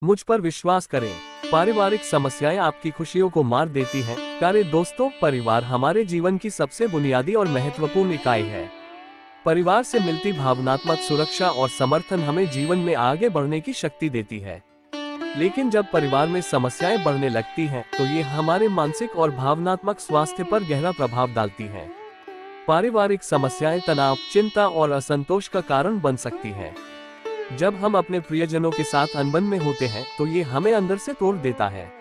मुझ पर विश्वास करें, पारिवारिक समस्याएं आपकी खुशियों को मार देती हैं। प्यारे दोस्तों, परिवार हमारे जीवन की सबसे बुनियादी और महत्वपूर्ण इकाई है। परिवार से मिलती भावनात्मक सुरक्षा और समर्थन हमें जीवन में आगे बढ़ने की शक्ति देती है। लेकिन जब परिवार में समस्याएं बढ़ने लगती हैं, तो ये हमारे मानसिक और भावनात्मक स्वास्थ्य पर गहरा प्रभाव डालती हैं। पारिवारिक समस्याएं तनाव, चिंता और असंतोष का कारण बन सकती हैं। जब हम अपने प्रियजनों के साथ अनबन में होते हैं, तो ये हमें अंदर से तोड़ देता है।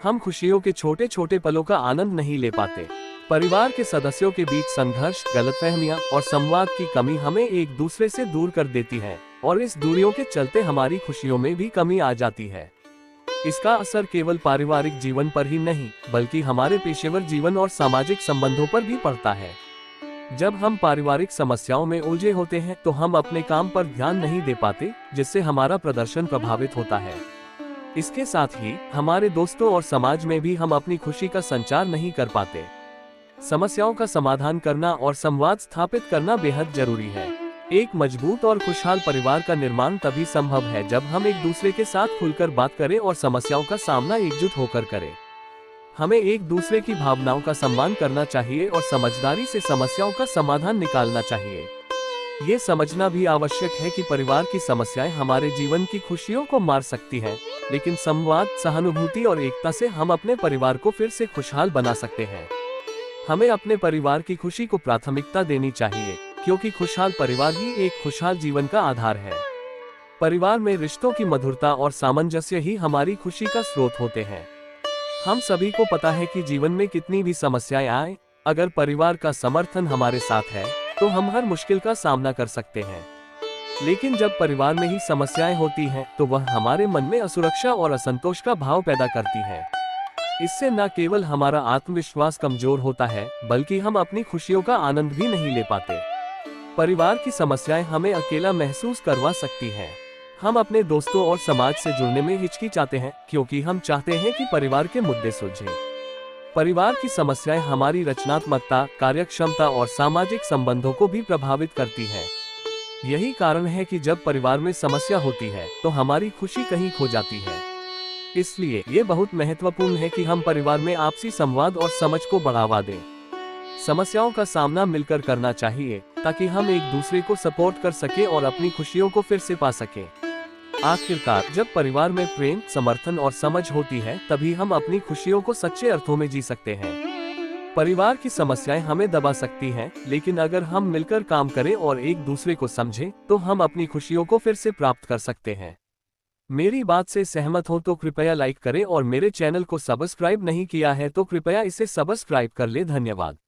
हम खुशियों के छोटे छोटे पलों का आनंद नहीं ले पाते। परिवार के सदस्यों के बीच संघर्ष, गलतफहमियां और संवाद की कमी हमें एक दूसरे से दूर कर देती है, और इस दूरियों के चलते हमारी खुशियों में भी कमी आ जाती है। इसका असर केवल पारिवारिक जीवन पर ही नहीं, बल्कि हमारे पेशेवर जीवन और सामाजिक संबंधों पर भी पड़ता है। जब हम पारिवारिक समस्याओं में उलझे होते हैं, तो हम अपने काम पर ध्यान नहीं दे पाते, जिससे हमारा प्रदर्शन प्रभावित होता है। इसके साथ ही हमारे दोस्तों और समाज में भी हम अपनी खुशी का संचार नहीं कर पाते। समस्याओं का समाधान करना और संवाद स्थापित करना बेहद जरूरी है। एक मजबूत और खुशहाल परिवार का निर्माण तभी संभव है जब हम एक दूसरे के साथ खुलकर बात करें और समस्याओं का सामना एकजुट होकर करें। हमें एक दूसरे की भावनाओं का सम्मान करना चाहिए और समझदारी से समस्याओं का समाधान निकालना चाहिए। ये समझना भी आवश्यक है कि परिवार की समस्याएं हमारे जीवन की खुशियों को मार सकती हैं, लेकिन संवाद, सहानुभूति और एकता से हम अपने परिवार को फिर से खुशहाल बना सकते हैं। हमें अपने परिवार की खुशी को प्राथमिकता देनी चाहिए, क्योंकि खुशहाल परिवार ही एक खुशहाल जीवन का आधार है। परिवार में रिश्तों की मधुरता और सामंजस्य ही हमारी खुशी का स्रोत होते हैं। हम सभी को पता है कि जीवन में कितनी भी समस्याएं आए, अगर परिवार का समर्थन हमारे साथ है, तो हम हर मुश्किल का सामना कर सकते हैं। लेकिन जब परिवार में ही समस्याएं होती हैं, तो वह हमारे मन में असुरक्षा और असंतोष का भाव पैदा करती है। इससे न केवल हमारा आत्मविश्वास कमजोर होता है, बल्कि हम अपनी खुशियों का आनंद भी नहीं ले पाते। परिवार की समस्याएं हमें अकेला महसूस करवा सकती हैं। हम अपने दोस्तों और समाज से जुड़ने में हिचकिचाते हैं, क्योंकि हम चाहते हैं कि परिवार के मुद्दे सुलझें। परिवार की समस्याएं हमारी रचनात्मकता, कार्यक्षमता और सामाजिक संबंधों को भी प्रभावित करती हैं। यही कारण है कि जब परिवार में समस्या होती है, तो हमारी खुशी कहीं खो जाती है। इसलिए ये बहुत महत्वपूर्ण है कि हम परिवार में आपसी संवाद और समझ को बढ़ावा दें। समस्याओं का सामना मिलकर करना चाहिए, ताकि हम एक दूसरे को सपोर्ट कर सकें और अपनी खुशियों को फिर से पा सकें। आखिरकार, जब परिवार में प्रेम, समर्थन और समझ होती है, तभी हम अपनी खुशियों को सच्चे अर्थों में जी सकते हैं। परिवार की समस्याएं हमें दबा सकती हैं, लेकिन अगर हम मिलकर काम करें और एक दूसरे को समझें, तो हम अपनी खुशियों को फिर से प्राप्त कर सकते हैं। मेरी बात से सहमत हो तो कृपया लाइक करें, और मेरे चैनल को सब्सक्राइब नहीं किया है तो कृपया इसे सब्सक्राइब कर ले। धन्यवाद।